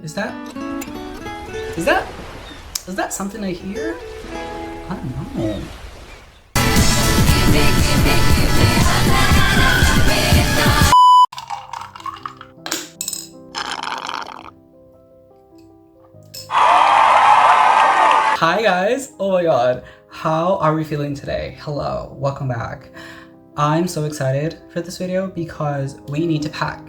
Is that something I hear? I don't know. Hi guys! Oh my god. How are we feeling today? Hello, welcome back. I'm so excited for this video because we need to pack.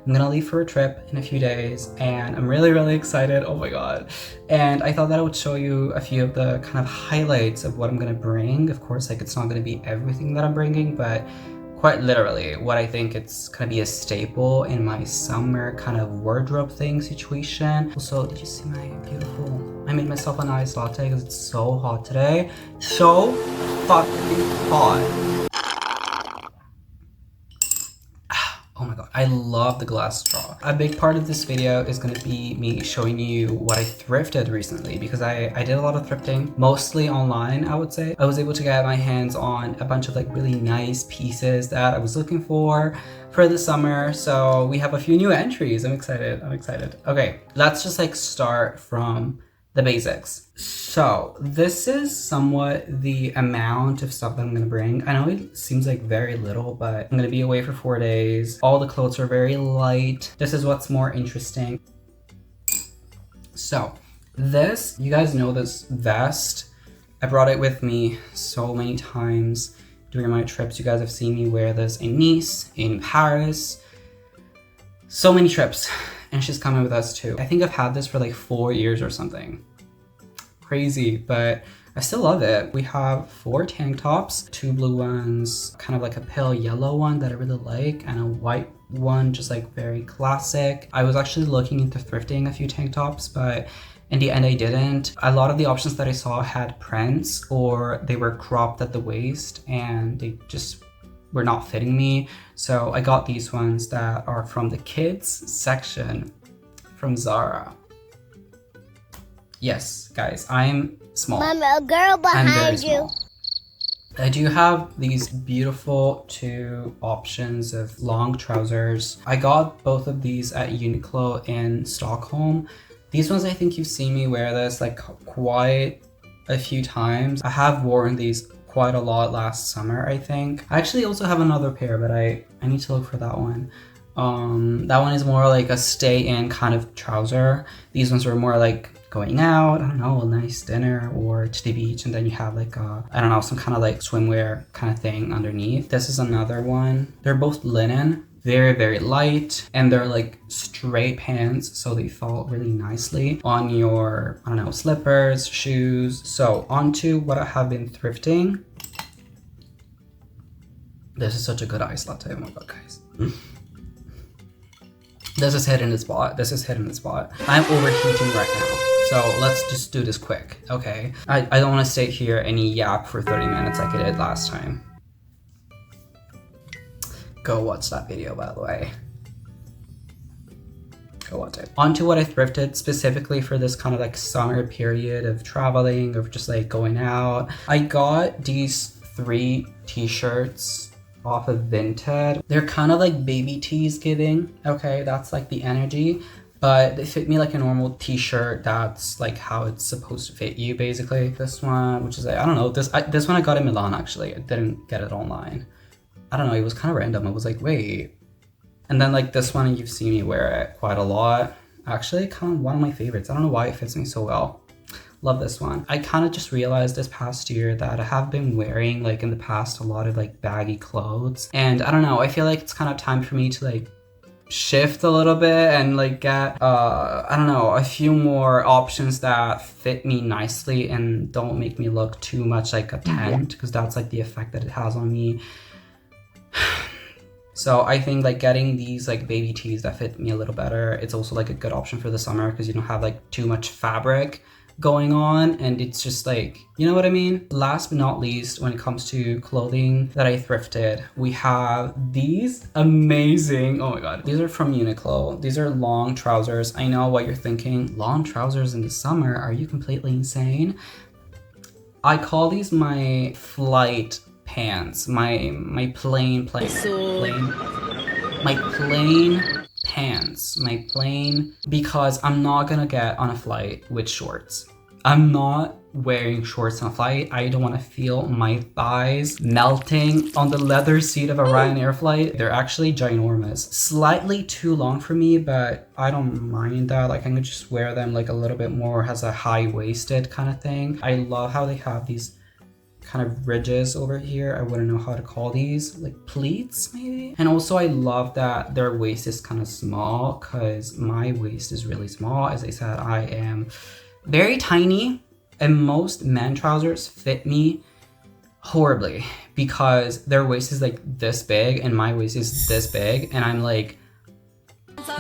I'm gonna leave for a trip in a few days and I'm really excited. Oh my god. And I thought that I would show you a few of the kind of highlights of what I'm gonna bring. Of course, like it's not gonna be everything that I'm bringing, but quite literally what I think it's gonna be a staple in my summer kind of wardrobe thing situation. Also, did you see my beautiful, I made myself an iced latte because it's so hot today. So fucking hot. Oh my god, I love the glass straw. A big part of this video is going to be me showing you what I thrifted recently because I did a lot of thrifting, mostly online, I would say. I was able to get my hands on a bunch of like really nice pieces that I was looking for the summer. So we have a few new entries. I'm excited. Okay, let's just like start from the basics. So this is somewhat the amount of stuff that I'm gonna bring. I know it seems like very little, but I'm gonna be away for 4 days. All the clothes are very light. This is what's more interesting. So this, you guys know this vest. I brought it with me so many times during my trips. You guys have seen me wear this in Nice, in Paris, so many trips. And she's coming with us too. I think I've had this for like 4 years or something. Crazy, but I still love it. We have 4 tank tops, 2 blue ones, kind of like a pale yellow one that I really like, and a white one, just like very classic. I was actually looking into thrifting a few tank tops, but in the end I didn't. A lot of the options that I saw had prints or they were cropped at the waist and they just were not fitting me. So I got these ones that are from the kids section from Zara. Yes, guys, I'm small. Mama, a girl behind you. I do have these beautiful 2 options of long trousers. I got both of these at Uniqlo in Stockholm. These ones, I think you've seen me wear this like quite a few times. I have worn these quite a lot last summer, I think. I actually also have another pair, but I need to look for that one. That one is more like a stay-in kind of trouser. These ones are more like going out, I don't know, a nice dinner or to the beach, and then you have like a, I don't know, some kind of like swimwear kind of thing underneath. This is another one. They're both linen, very light, and they're like straight pants, so they fall really nicely on your, I don't know, slippers, shoes. So onto what I have been thrifting. This is such a good iced latte. Oh my god, guys. This is hitting the spot. I'm overheating right now. So let's just do this quick, okay? I don't want to sit here and yap for 30 minutes like I did last time. Go watch that video, by the way. Go watch it. On to what I thrifted specifically for this kind of like summer period of traveling, of just like going out. I got these 3 t-shirts off of Vinted. They're kind of like baby tees giving, okay? That's like the energy. But they fit me like a normal t-shirt. That's like how it's supposed to fit you, basically. This one, which is like, I don't know, this one I got in Milan actually. I didn't get it online. I don't know, it was kind of random. I was like, wait. And then like this one, you've seen me wear it quite a lot. Actually, kind of one of my favorites. I don't know why it fits me so well. Love this one. I kind of just realized this past year that I have been wearing like in the past a lot of like baggy clothes. And I don't know, I feel like it's kind of time for me to like shift a little bit and like get I don't know, a few more options that fit me nicely and don't make me look too much like a tent, because that's like the effect that it has on me. So I think like getting these like baby tees that fit me a little better, it's also like a good option for the summer because you don't have like too much fabric going on, and it's just like, you know what I mean? Last but not least, when it comes to clothing that I thrifted, we have these amazing, oh my god, these are from Uniqlo. These are long trousers. I know what you're thinking, long trousers in the summer, are you completely insane? I call these my flight pants, my plain pants, my plain, because I'm not gonna get on a flight with shorts. I'm not wearing shorts on a flight. I don't want to feel my thighs melting on the leather seat of a Ryanair flight. They're actually ginormous. Slightly too long for me, but I don't mind that. Like I can just wear them like a little bit more as a high-waisted kind of thing. I love how they have these kind of ridges over here. I wouldn't know how to call these, like pleats maybe. And also I love that their waist is kind of small because my waist is really small. As I said, I am very tiny and most men trousers fit me horribly because their waist is like this big and my waist is this big and I'm like,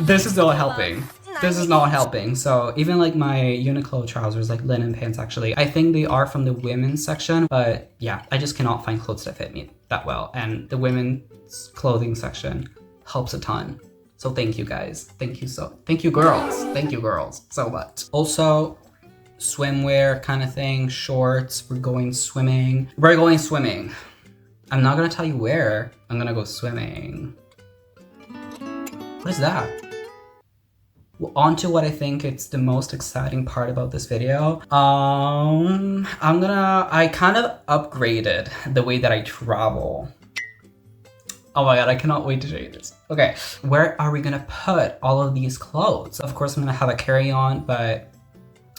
this is not helping. This is not helping. So even like my Uniqlo trousers, like linen pants actually, I think they are from the women's section, but yeah, I just cannot find clothes that fit me that well. And the women's clothing section helps a ton. So thank you guys. Thank you girls so much. Also, swimwear kind of thing, shorts, we're going swimming. I'm not gonna tell you where I'm gonna go swimming. What is that? Well, on to what I think it's the most exciting part about this video. I kind of upgraded the way that I travel. Oh my god, I cannot wait to show you this. Okay, where are we gonna put all of these clothes? Of course, I'm gonna have a carry-on, but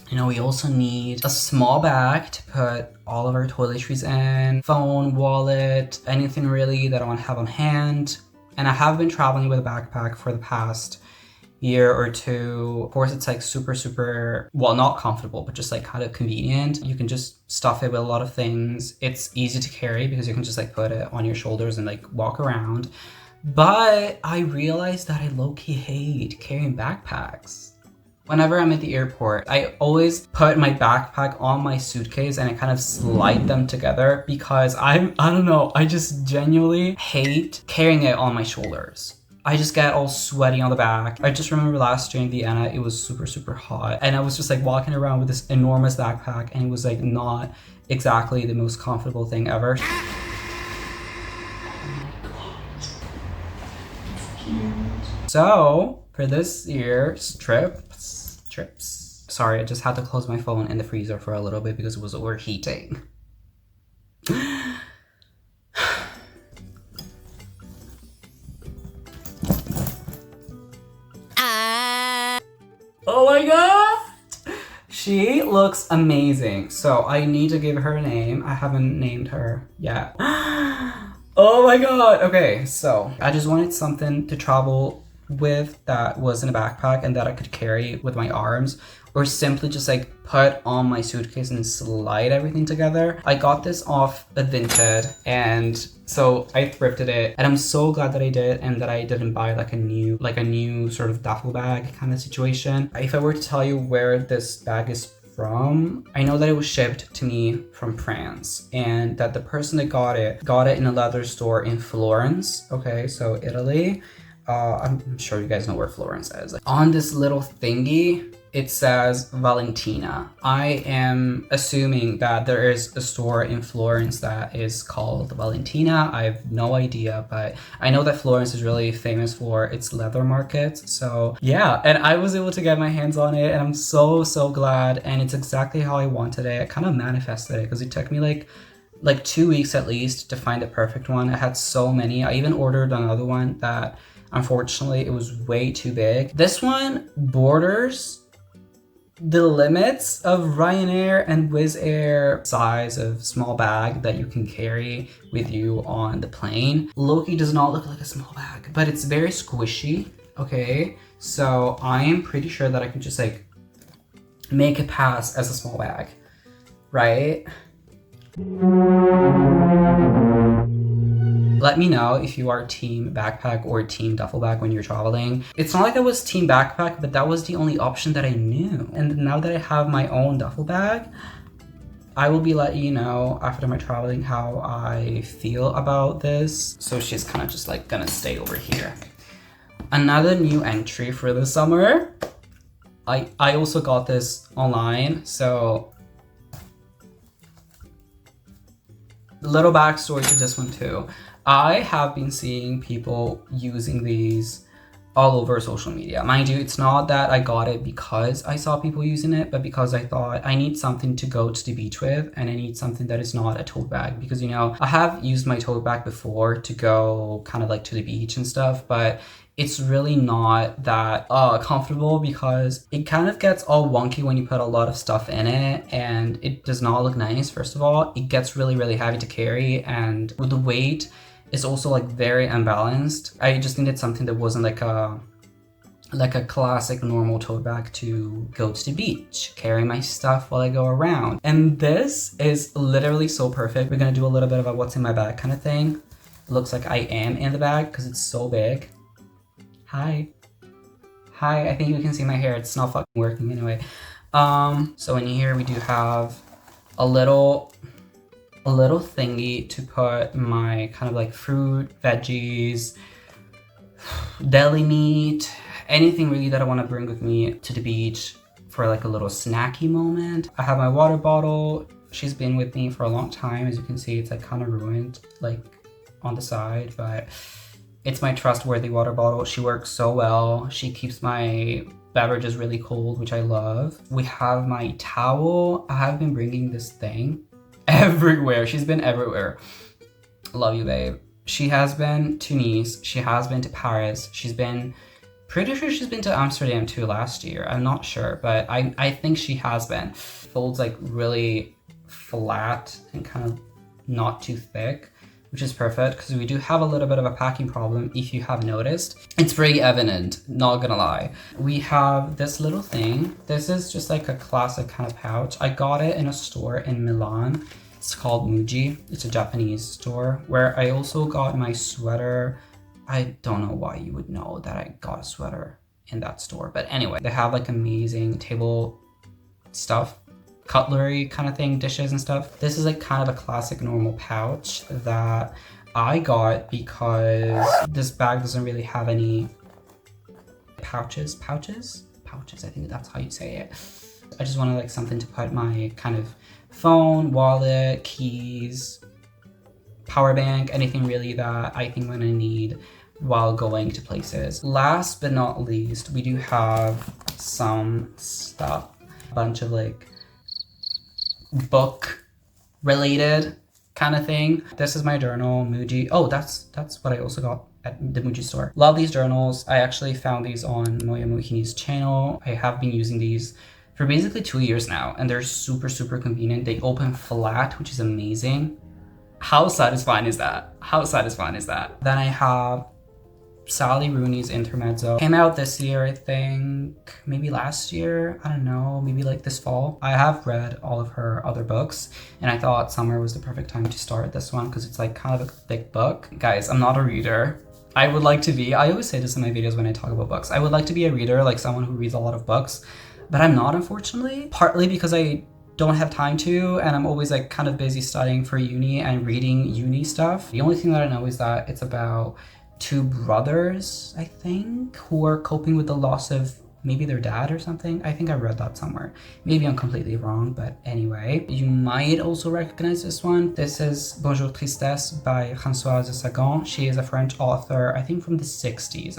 you know, we also need a small bag to put all of our toiletries in, phone, wallet, anything really that I want to have on hand. And I have been traveling with a backpack for the past year or two. Of course, it's like super, well, not comfortable, but just like kind of convenient. You can just stuff it with a lot of things. It's easy to carry because you can just like put it on your shoulders and like walk around. But I realized that I low-key hate carrying backpacks. Whenever I'm at the airport, I always put my backpack on my suitcase and I kind of slide them together because I don't know, I just genuinely hate carrying it on my shoulders. I just get all sweaty on the back. I just remember last year in Vienna, it was super hot and I was just like walking around with this enormous backpack and it was like not exactly the most comfortable thing ever. So for this year's trips. Sorry, I just had to close my phone in the freezer for a little bit because it was overheating. Oh my god! She looks amazing. So I need to give her a name. I haven't named her yet. Oh my god! Okay, so I just wanted something to travel with that was in a backpack and that I could carry with my arms or simply just like put on my suitcase and slide everything together. I got this off a Vinted and so I thrifted it and I'm so glad that I did and that I didn't buy like a new sort of duffel bag kind of situation. If I were to tell you where this bag is from, I know that it was shipped to me from France and that the person that got it in a leather store in Florence. Okay, so Italy. I'm sure you guys know where Florence is. Like, on this little thingy, it says Valentina. I am assuming that there is a store in Florence that is called Valentina. I have no idea, but I know that Florence is really famous for its leather markets. So yeah, and I was able to get my hands on it and I'm so glad. And it's exactly how I wanted it. I kind of manifested it because it took me like 2 weeks at least to find the perfect one. I had so many. I even ordered another one that unfortunately it was way too big. This one borders the limits of Ryanair and Wizz Air size of small bag that you can carry with you on the plane. Loki does not look like a small bag, but it's very squishy, okay? So I am pretty sure that I can just like make it pass as a small bag, right? Let me know if you are team backpack or team duffel bag when you're traveling. It's not like I was team backpack, but that was the only option that I knew. And now that I have my own duffel bag, I will be letting you know after my traveling how I feel about this. So she's kind of just like gonna stay over here. Another new entry for the summer. I also got this online, so little backstory to this one too. I have been seeing people using these all over social media. Mind you, it's not that I got it because I saw people using it, but because I thought I need something to go to the beach with, and I need something that is not a tote bag, because you know, I have used my tote bag before to go kind of like to the beach and stuff, but it's really not that comfortable because it kind of gets all wonky when you put a lot of stuff in it, and it does not look nice. First of all, it gets really heavy to carry, and with the weight is also like very unbalanced. I just needed something that wasn't like a classic normal tote bag to go to the beach, carry my stuff while I go around. And this is literally so perfect. We're gonna do a little bit of a what's in my bag kind of thing. It looks like I am in the bag because it's so big. Hi, I think you can see my hair. It's not fucking working anyway. So in here we do have a little thingy to put my kind of like fruit, veggies, deli meat, anything really that I want to bring with me to the beach for like a little snacky moment. I have my water bottle. She's been with me for a long time. As you can see, it's like kind of ruined like on the side, but it's my trustworthy water bottle. She works so well. She keeps my beverages really cold, which I love. We have my towel. I have been bringing this thing everywhere. She's been everywhere. Love you, babe. She has been to Nice. She has been to Paris. Pretty sure she's been to Amsterdam too last year. I'm not sure, but I think she has been. Folds like really flat and kind of not too thick, which is perfect because we do have a little bit of a packing problem if you have noticed. It's pretty evident, not gonna lie. We have this little thing. This is just like a classic kind of pouch. I got it in a store in Milan. It's called Muji. It's a Japanese store where I also got my sweater. I don't know why you would know that I got a sweater in that store, but anyway, they have like amazing table stuff, cutlery kind of thing, dishes and stuff. This is like kind of a classic normal pouch that I got because this bag doesn't really have any pouches, I think that's how you say it. I just wanted like something to put my kind of phone, wallet, keys, power bank, anything really that I think I'm gonna need while going to places. Last but not least, we do have some stuff, a bunch of like book related kind of thing. This is my journal, Muji. Oh, that's what I also got at the Muji store. Love these journals. I actually found these on Moya Mohini's channel. I have been using these for basically 2 years now, and they're super convenient. They open flat, which is amazing. How satisfying is that? Then I have Sally Rooney's Intermezzo. Came out this year, I think, maybe last year, I don't know, maybe like this fall. I have read all of her other books, and I thought summer was the perfect time to start this one because it's like kind of a thick book. Guys, I'm not a reader. I would like to be. I always say this in my videos when I talk about books. I would like to be a reader, like someone who reads a lot of books, but I'm not, unfortunately. Partly because I don't have time to, and I'm always like kind of busy studying for uni and reading uni stuff. The only thing that I know is that it's about two brothers, I think, who are coping with the loss of maybe their dad or something. I think I read that somewhere. Maybe I'm completely wrong, but anyway. You might also recognize this one. This is Bonjour Tristesse by Françoise Sagan. She is a French author, I think from the 60s.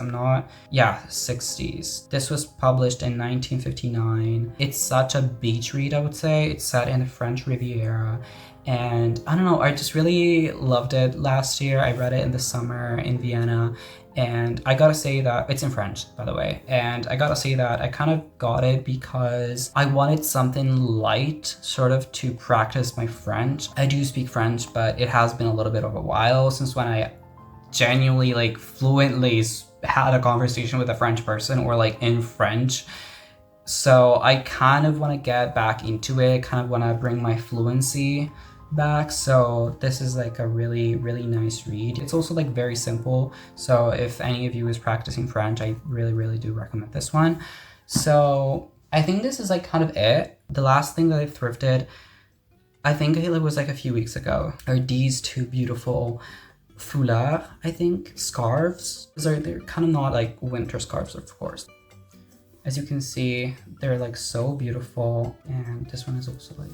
60s. This was published in 1959. It's such a beach read, I would say. It's set in the French Riviera. And I don't know, I just really loved it last year. I read it in the summer in Vienna, and I gotta say that it's in French, by the way. And I gotta say that I kind of got it because I wanted something light, sort of to practice my French. I do speak French, but it has been a little bit of a while since when I genuinely like fluently had a conversation with a French person or like in French. So I kind of want to get back into it, kind of want to bring my fluency back. So this is like a really nice read. It's also like very simple, so if any of you is practicing French, I really do recommend this one. So I think this is like kind of it. The last thing that I thrifted, I think it was like a few weeks ago, are these two beautiful foulard, I think, scarves. They're kind of not like winter scarves, of course. As you can see, they're like so beautiful, and this one is also like,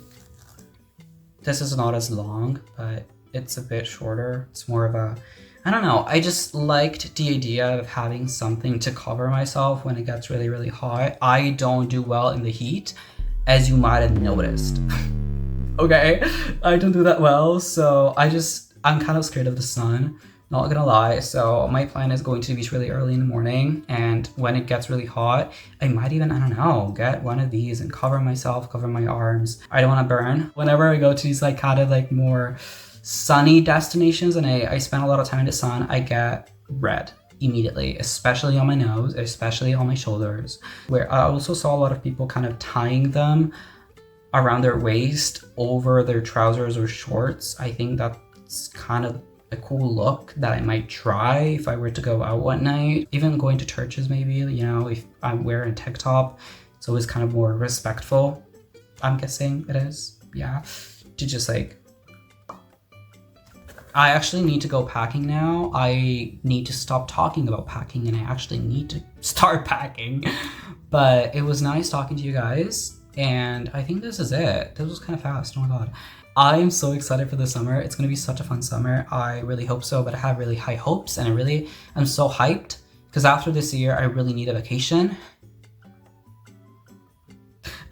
this is not as long, but it's a bit shorter. It's more of a I don't know, I just liked the idea of having something to cover myself when it gets really, really hot. I don't do well in the heat, as you might have noticed. Okay, I don't do that well, so I'm kind of scared of the sun, not gonna lie. So my plan is going to the beach really early in the morning, and when it gets really hot, I might even, I don't know, get one of these and cover myself, cover my arms. I don't want to burn. Whenever I go to these like kind of like more sunny destinations and I spend a lot of time in the sun, I get red immediately, especially on my nose, especially on my shoulders, where I also saw a lot of people kind of tying them around their waist over their trousers or shorts. I think that's kind of a cool look that I might try if I were to go out one night. Even going to churches maybe, you know, if I'm wearing a tank top, it's always kind of more respectful. I'm guessing it is, yeah, to just like, I actually need to go packing now. I need to stop talking about packing and I actually need to start packing. But it was nice talking to you guys. And I think this is it. This was kind of fast. Oh my god. I'm so excited for the summer. It's going to be such a fun summer. I really hope so, but I have really high hopes and I'm so hyped because after this year, I really need a vacation.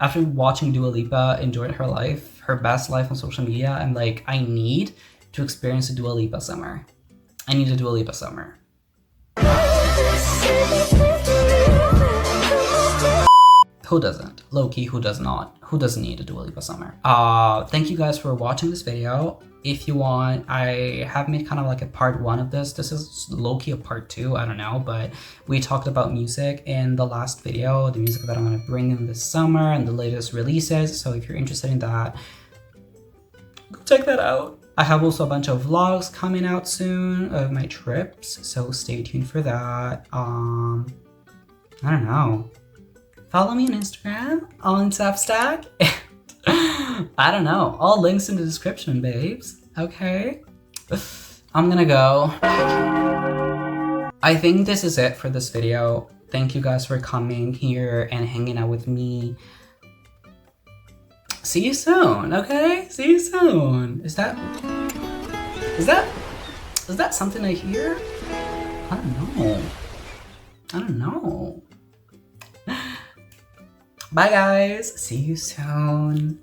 After watching Dua Lipa enjoy her life, her best life on social media, I'm like, I need to experience a Dua Lipa summer. I need a Dua Lipa summer. Who doesn't? Low-key, who does not? Who doesn't need a Dua Lipa summer? Thank you guys for watching this video. If you want, I have made kind of like a part 1 of this. This is low-key a part 2, I don't know, but we talked about music in the last video, the music that I'm gonna bring in this summer and the latest releases. So if you're interested in that, go check that out. I have also a bunch of vlogs coming out soon of my trips, so stay tuned for that. I don't know. Follow me on Instagram, on Substack. I don't know. All links in the description, babes. Okay. I'm gonna go. I think this is it for this video. Thank you guys for coming here and hanging out with me. See you soon, okay? See you soon. Is that something I hear? I don't know. Bye guys. See you soon.